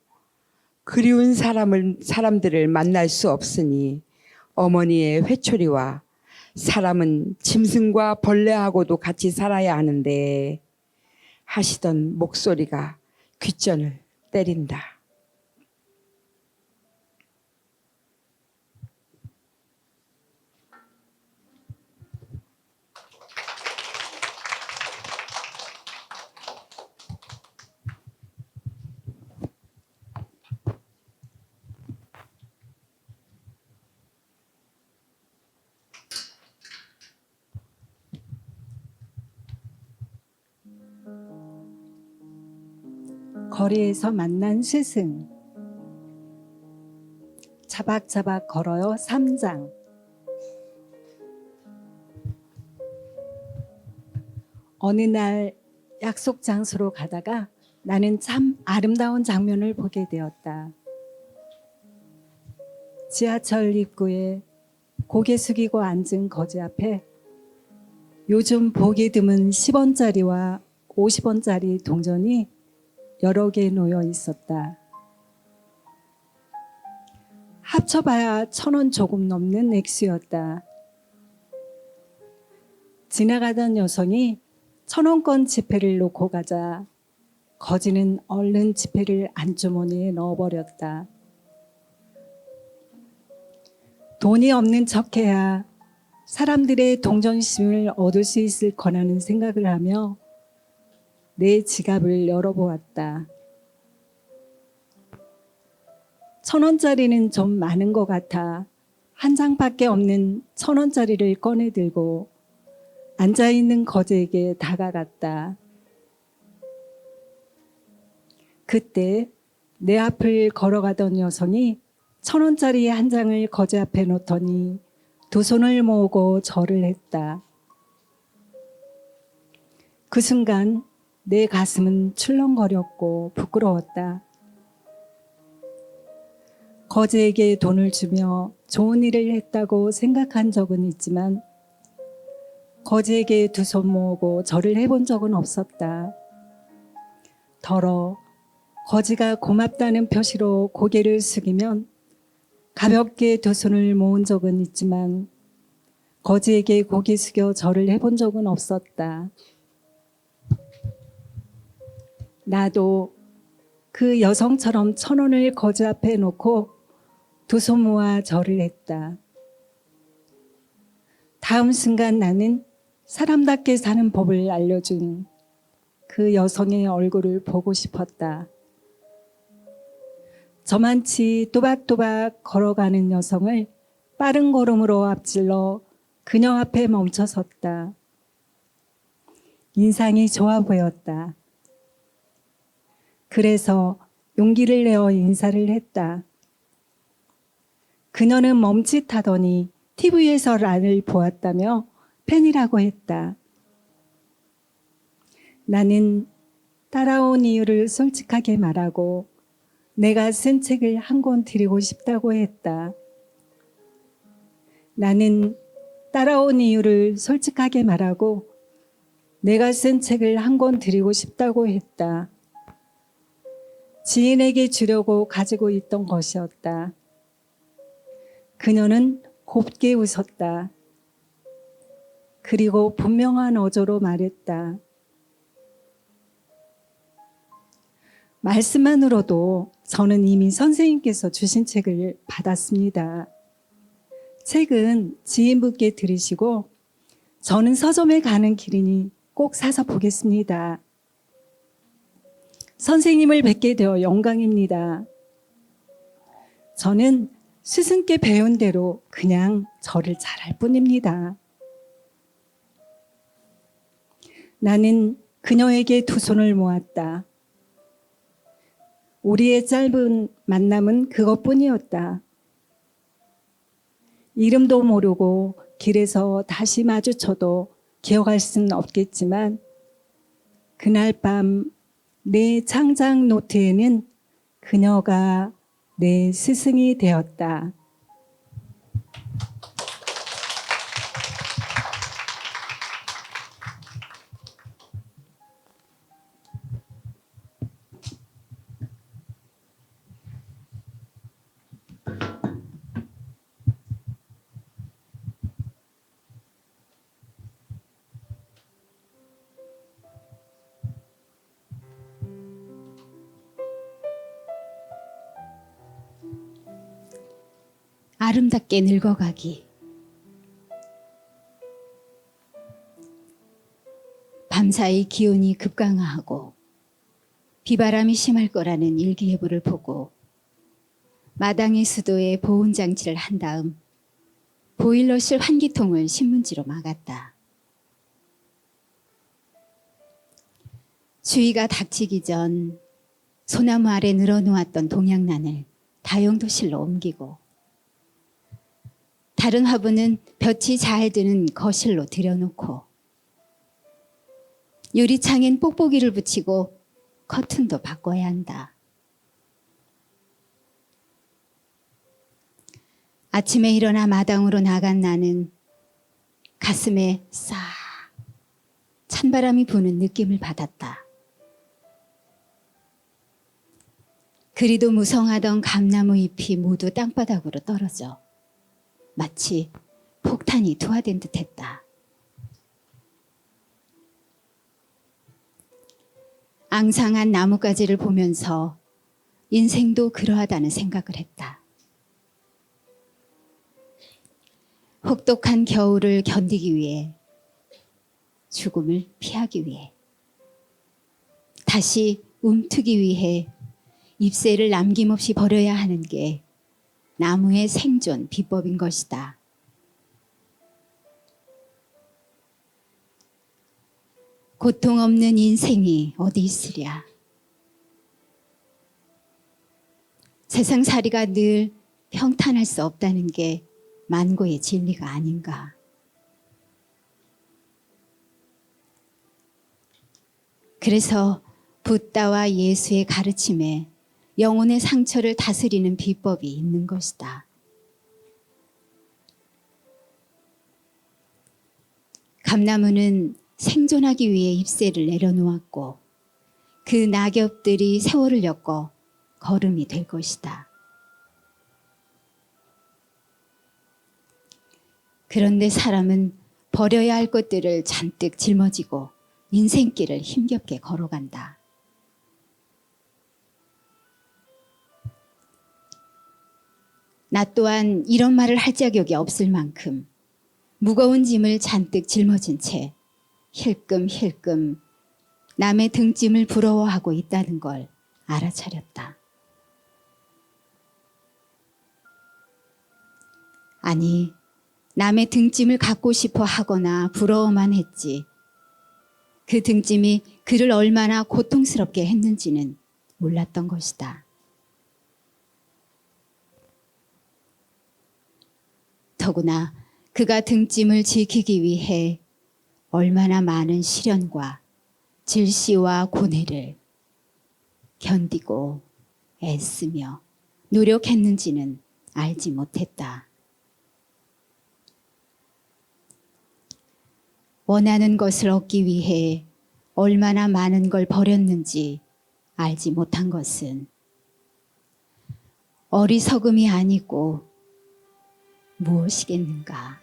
그리운 사람들을 만날 수 없으니 어머니의 회초리와 사람은 짐승과 벌레하고도 같이 살아야 하는데 하시던 목소리가 귓전을 때린다. 거리에서 만난 스승. 자박자박 걸어요 3장. 어느 날 약속 장소로 가다가 나는 참 아름다운 장면을 보게 되었다. 지하철 입구에 고개 숙이고 앉은 거지 앞에 요즘 보기 드문 10원짜리와 50원짜리 동전이 여러 개 놓여 있었다. 합쳐봐야 1,000원 조금 넘는 액수였다. 지나가던 여성이 1,000원권 지폐를 놓고 가자 거지는 얼른 지폐를 안주머니에 넣어버렸다. 돈이 없는 척해야 사람들의 동정심을 얻을 수 있을 거라는 생각을 하며 내 지갑을 열어보았다. 1,000원짜리는 좀 많은 것 같아 한 장밖에 없는 1,000원짜리를 꺼내들고 앉아있는 거지에게 다가갔다. 그때 내 앞을 걸어가던 여성이 1,000원짜리 한 장을 거지 앞에 놓더니 두 손을 모으고 절을 했다. 그 순간 내 가슴은 출렁거렸고 부끄러웠다. 거지에게 돈을 주며 좋은 일을 했다고 생각한 적은 있지만 거지에게 두 손 모으고 절을 해본 적은 없었다. 더러 거지가 고맙다는 표시로 고개를 숙이면 가볍게 두 손을 모은 적은 있지만 거지에게 고개 숙여 절을 해본 적은 없었다. 나도 그 여성처럼 1,000원을 거지 앞에 놓고 두 손 모아 절을 했다. 다음 순간 나는 사람답게 사는 법을 알려준 그 여성의 얼굴을 보고 싶었다. 저만치 또박또박 걸어가는 여성을 빠른 걸음으로 앞질러 그녀 앞에 멈춰섰다. 인상이 좋아 보였다. 그래서 용기를 내어 인사를 했다. 그녀는 멈칫하더니 TV에서 나를 보았다며 팬이라고 했다. 나는 따라온 이유를 솔직하게 말하고 내가 쓴 책을 한 권 드리고 싶다고 했다. 나는 따라온 이유를 솔직하게 말하고 내가 쓴 책을 한 권 드리고 싶다고 했다. 지인에게 주려고 가지고 있던 것이었다. 그녀는 곱게 웃었다. 그리고 분명한 어조로 말했다. 말씀만으로도 저는 이미 선생님께서 주신 책을 받았습니다. 책은 지인분께 드리시고 저는 서점에 가는 길이니 꼭 사서 보겠습니다. 선생님을 뵙게 되어 영광입니다. 저는 스승께 배운 대로 그냥 절을 잘할 뿐입니다. 나는 그녀에게 두 손을 모았다. 우리의 짧은 만남은 그것뿐이었다. 이름도 모르고 길에서 다시 마주쳐도 기억할 수는 없겠지만 그날 밤 내 창작 노트에는 그녀가 내 스승이 되었다. 아름답게 늙어가기. 밤사이 기온이 급강하하고 비바람이 심할 거라는 일기예보를 보고 마당의 수도에 보온장치를 한 다음 보일러실 환기통을 신문지로 막았다. 추위가 닥치기 전 소나무 아래 늘어놓았던 동양난을 다용도실로 옮기고 다른 화분은 볕이 잘 드는 거실로 들여놓고 유리창엔 뽁뽁이를 붙이고 커튼도 바꿔야 한다. 아침에 일어나 마당으로 나간 나는 가슴에 싹 찬바람이 부는 느낌을 받았다. 그리도 무성하던 감나무 잎이 모두 땅바닥으로 떨어져 마치 폭탄이 투하된 듯했다. 앙상한 나뭇가지를 보면서 인생도 그러하다는 생각을 했다. 혹독한 겨울을 견디기 위해, 죽음을 피하기 위해, 다시 움트기 위해 잎새를 남김없이 버려야 하는 게 나무의 생존 비법인 것이다. 고통 없는 인생이 어디 있으랴. 세상살이가 늘 평탄할 수 없다는 게 만고의 진리가 아닌가. 그래서 붓다와 예수의 가르침에 영혼의 상처를 다스리는 비법이 있는 것이다. 감나무는 생존하기 위해 잎새를 내려놓았고 그 낙엽들이 세월을 엮어 거름이 될 것이다. 그런데 사람은 버려야 할 것들을 잔뜩 짊어지고 인생길을 힘겹게 걸어간다. 나 또한 이런 말을 할 자격이 없을 만큼 무거운 짐을 잔뜩 짊어진 채 힐끔힐끔 남의 등짐을 부러워하고 있다는 걸 알아차렸다. 아니, 남의 등짐을 갖고 싶어 하거나 부러워만 했지. 그 등짐이 그를 얼마나 고통스럽게 했는지는 몰랐던 것이다. 더구나 그가 등짐을 지키기 위해 얼마나 많은 시련과 질시와 고뇌를 견디고 애쓰며 노력했는지는 알지 못했다. 원하는 것을 얻기 위해 얼마나 많은 걸 버렸는지 알지 못한 것은 어리석음이 아니고 무엇이겠는가.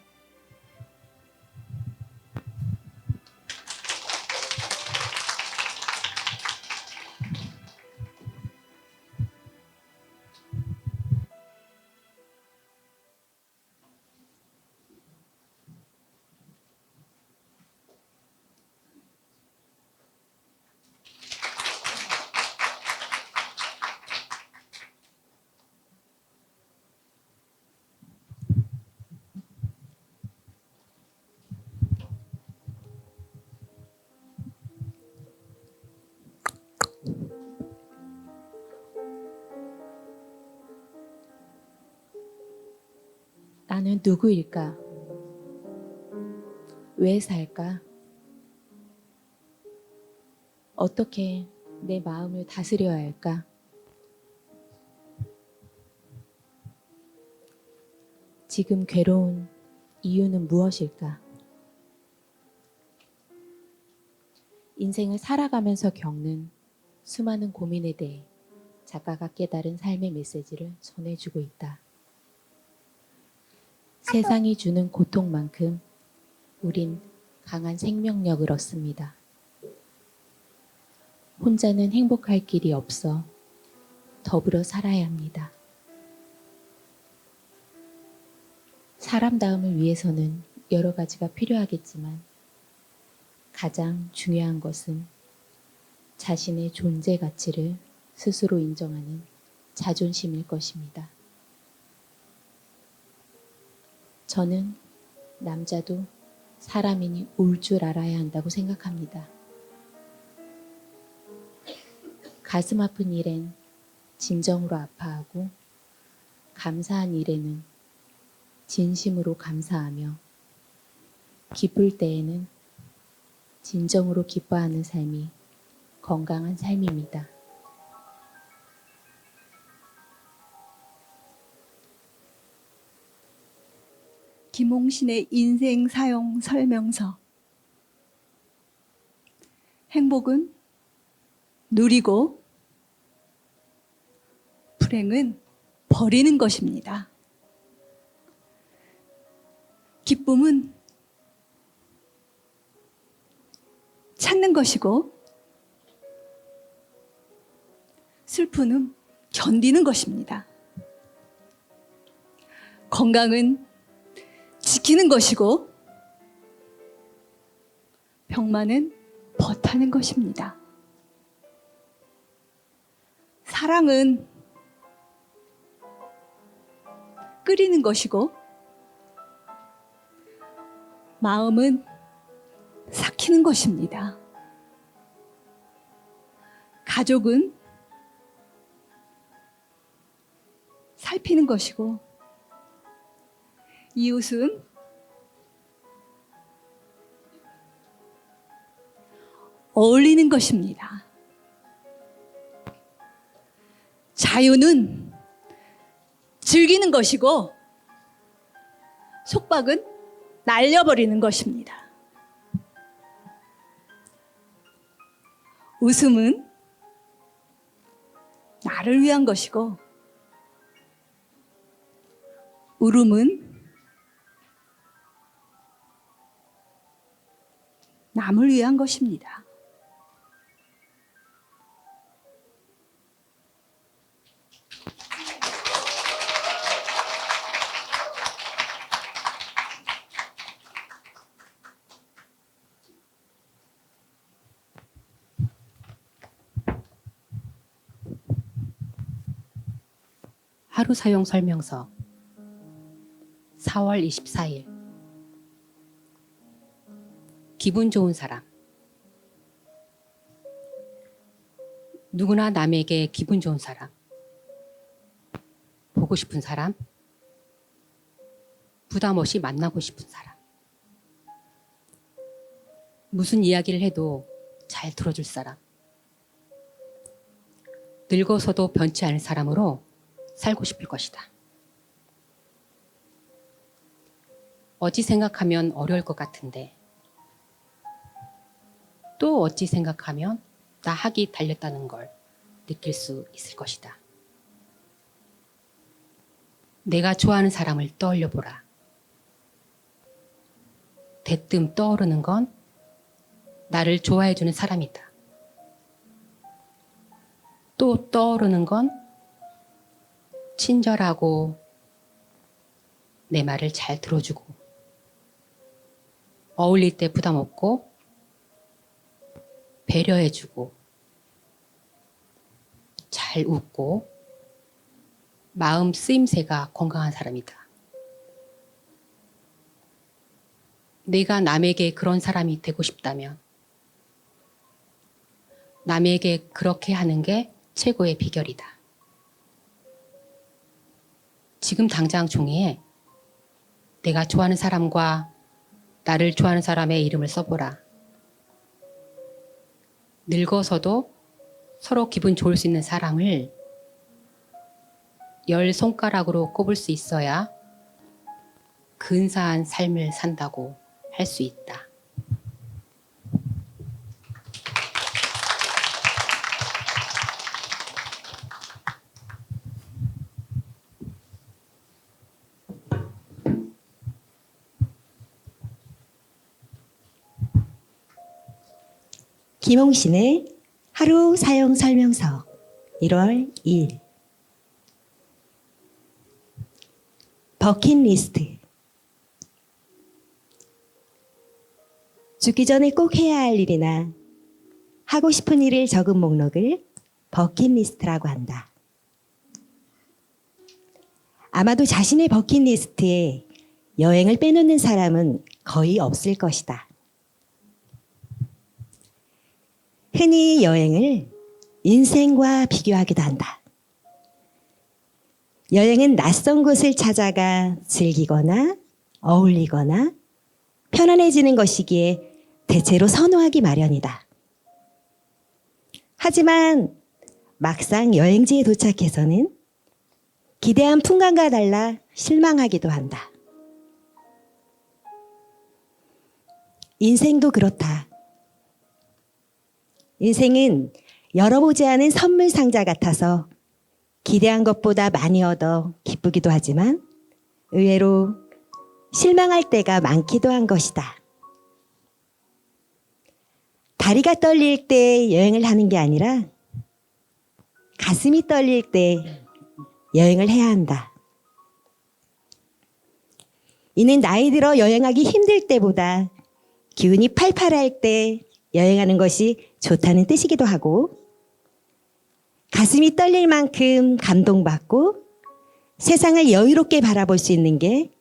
나는 누구일까? 왜 살까? 어떻게 내 마음을 다스려야 할까? 지금 괴로운 이유는 무엇일까? 인생을 살아가면서 겪는 수많은 고민에 대해 작가가 깨달은 삶의 메시지를 전해주고 있다. 세상이 주는 고통만큼 우린 강한 생명력을 얻습니다. 혼자는 행복할 길이 없어 더불어 살아야 합니다. 사람다움을 위해서는 여러 가지가 필요하겠지만 가장 중요한 것은 자신의 존재 가치를 스스로 인정하는 자존심일 것입니다. 저는 남자도 사람이니 울 줄 알아야 한다고 생각합니다. 가슴 아픈 일엔 진정으로 아파하고 감사한 일에는 진심으로 감사하며 기쁠 때에는 진정으로 기뻐하는 삶이 건강한 삶입니다. 김홍신의 인생 사용 설명서. 행복은 누리고 불행은 버리는 것입니다. 기쁨은 찾는 것이고 슬픔은 견디는 것입니다. 건강은 지키는 것이고 병만은 버타는 것입니다. 사랑은 끓이는 것이고 마음은 삭히는 것입니다. 가족은 살피는 것이고 이웃은 어울리는 것입니다. 자유는 즐기는 것이고 속박은 날려버리는 것입니다. 웃음은 나를 위한 것이고 울음은 남을 위한 것입니다. 하루 사용 설명서 4월 24일 기분 좋은 사람. 누구나 남에게 기분 좋은 사람, 보고 싶은 사람, 부담 없이 만나고 싶은 사람. 무슨 이야기를 해도 잘 들어줄 사람. 늙어서도 변치 않을 사람으로 살고 싶을 것이다. 어찌 생각하면 어려울 것 같은데 또 어찌 생각하면 나 학이 달렸다는 걸 느낄 수 있을 것이다. 내가 좋아하는 사람을 떠올려 보라. 대뜸 떠오르는 건 나를 좋아해주는 사람이다. 또 떠오르는 건 친절하고 내 말을 잘 들어주고 어울릴 때 부담 없고 배려해주고 잘 웃고 마음 쓰임새가 건강한 사람이다. 내가 남에게 그런 사람이 되고 싶다면 남에게 그렇게 하는 게 최고의 비결이다. 지금 당장 종이에 내가 좋아하는 사람과 나를 좋아하는 사람의 이름을 써보라. 늙어서도 서로 기분 좋을 수 있는 사람을 10손가락으로 꼽을 수 있어야 근사한 삶을 산다고 할 수 있다. 김홍신의 하루 사용 설명서 1월 2일 버킷리스트. 죽기 전에 꼭 해야 할 일이나 하고 싶은 일을 적은 목록을 버킷리스트라고 한다. 아마도 자신의 버킷리스트에 여행을 빼놓는 사람은 거의 없을 것이다. 흔히 여행을 인생과 비교하기도 한다. 여행은 낯선 곳을 찾아가 즐기거나 어울리거나 편안해지는 것이기에 대체로 선호하기 마련이다. 하지만 막상 여행지에 도착해서는 기대한 풍광과 달라 실망하기도 한다. 인생도 그렇다. 인생은 열어보지 않은 선물 상자 같아서 기대한 것보다 많이 얻어 기쁘기도 하지만 의외로 실망할 때가 많기도 한 것이다. 다리가 떨릴 때 여행을 하는 게 아니라 가슴이 떨릴 때 여행을 해야 한다. 이는 나이 들어 여행하기 힘들 때보다 기운이 팔팔할 때 여행하는 것이 좋다는 뜻이기도 하고 가슴이 떨릴 만큼 감동받고 세상을 여유롭게 바라볼 수 있는 게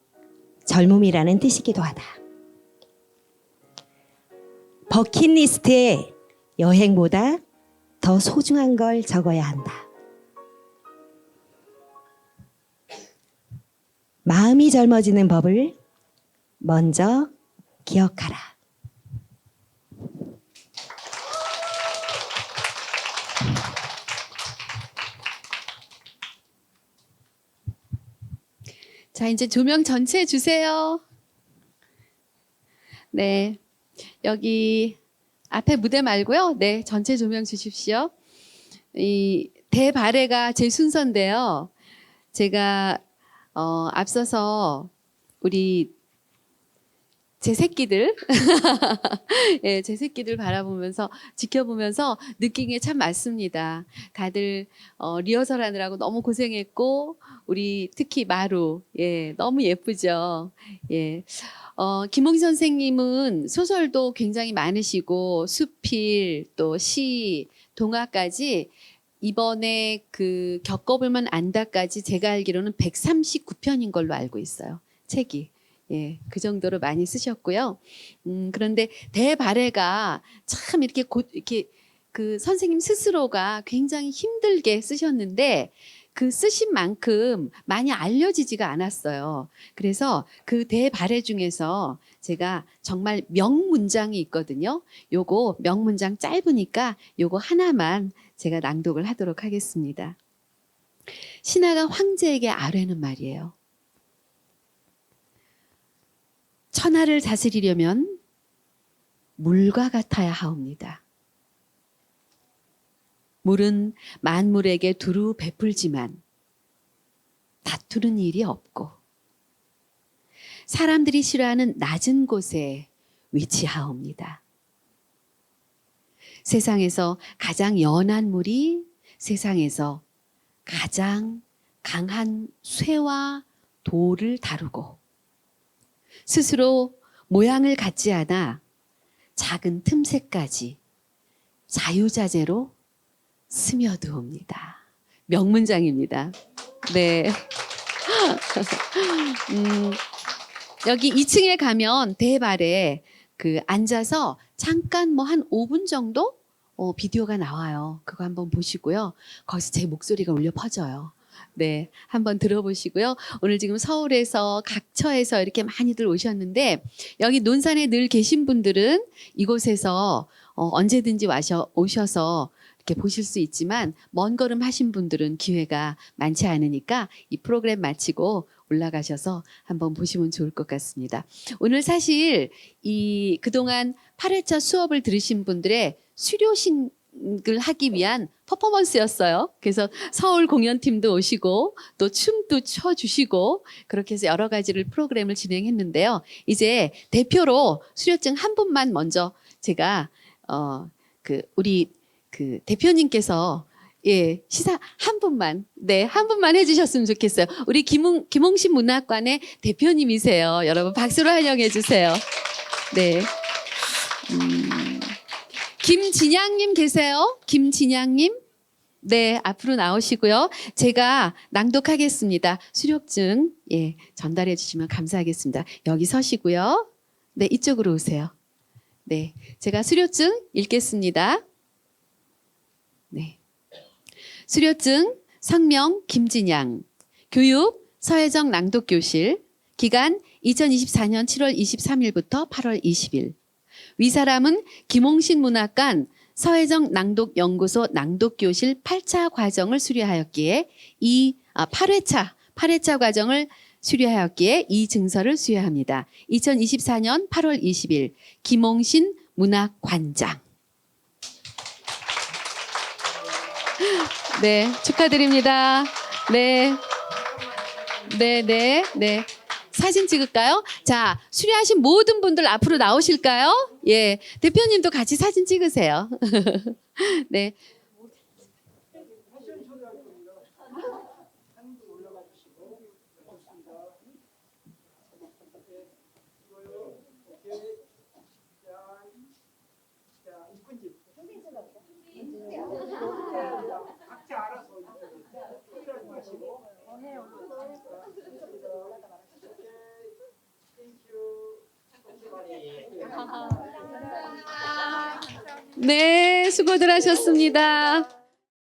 젊음이라는 뜻이기도 하다. 버킷리스트에 여행보다 더 소중한 걸 적어야 한다. 마음이 젊어지는 법을 먼저 기억하라. 자, 이제 조명 전체 주세요. 네. 여기 앞에 무대 말고요. 네, 전체 조명 주십시오. 이 대발해가 제 순서인데요. 제가 앞서서 우리 제 새끼들, 예, 제 새끼들 바라보면서 지켜보면서 느낀 게 참 많습니다. 다들 리허설 하느라고 너무 고생했고 우리 특히 마루, 예, 너무 예쁘죠. 예, 김홍 선생님은 소설도 굉장히 많으시고 수필, 또 시, 동화까지 이번에 그 겪어보면 안다까지 제가 알기로는 139편인 걸로 알고 있어요. 책이. 예, 그 정도로 많이 쓰셨고요. 그런데 대발해가 참 이렇게 그 선생님 스스로가 굉장히 힘들게 쓰셨는데 그 쓰신 만큼 많이 알려지지가 않았어요. 그래서 그 대발해 중에서 제가 정말 명문장이 있거든요. 요거 명문장 짧으니까 요거 하나만 제가 낭독을 하도록 하겠습니다. 신하가 황제에게 아뢰는 말이에요. 천하를 다스리려면 물과 같아야 하옵니다. 물은 만물에게 두루 베풀지만 다투는 일이 없고 사람들이 싫어하는 낮은 곳에 위치하옵니다. 세상에서 가장 연한 물이 세상에서 가장 강한 쇠와 돌을 다루고 스스로 모양을 갖지 않아 작은 틈새까지 자유자재로 스며드옵니다. 명문장입니다. 네. 여기 2층에 가면 대발에 그 앉아서 잠깐 뭐 한 5분 정도 비디오가 나와요. 그거 한번 보시고요. 거기서 제 목소리가 울려 퍼져요. 네, 한번 들어보시고요. 오늘 지금 서울에서 각처에서 이렇게 많이들 오셨는데 여기 논산에 늘 계신 분들은 이곳에서 언제든지 오셔서 이렇게 보실 수 있지만 먼 걸음 하신 분들은 기회가 많지 않으니까 이 프로그램 마치고 올라가셔서 한번 보시면 좋을 것 같습니다. 오늘 사실 이 그동안 8회차 수업을 들으신 분들의 수료식을 하기 위한 퍼포먼스였어요. 그래서 서울 공연팀도 오시고 또 춤도 춰주시고 그렇게 해서 여러 가지를 프로그램을 진행했는데요. 이제 대표로 수료증 한 분만 먼저 제가 우리 그 대표님께서 시사 한 분만 해주셨으면 좋겠어요. 우리 김홍신 문학관의 대표님이세요. 여러분 박수로 환영해 주세요. 네. 김진양님 계세요? 김진양님? 네, 앞으로 나오시고요. 제가 낭독하겠습니다. 수료증 전달해 주시면 감사하겠습니다. 여기 서시고요. 네, 이쪽으로 오세요. 네, 제가 수료증 읽겠습니다. 네. 수료증 성명 김진양, 교육 서혜정 낭독교실, 기간 2024년 7월 23일부터 8월 20일. 위사람은 김홍신 문학관 서혜정 낭독연구소 낭독교실 8차 과정을 수료하였기에 8회차 과정을 수료하였기에 이 증서를 수여합니다. 2024년 8월 20일 김홍신 문학관장. 네, 축하드립니다. 네. 사진 찍을까요? 자, 수료하신 모든 분들 앞으로 나오실까요? 예, 대표님도 같이 사진 찍으세요. 네. 네, 수고들 하셨습니다.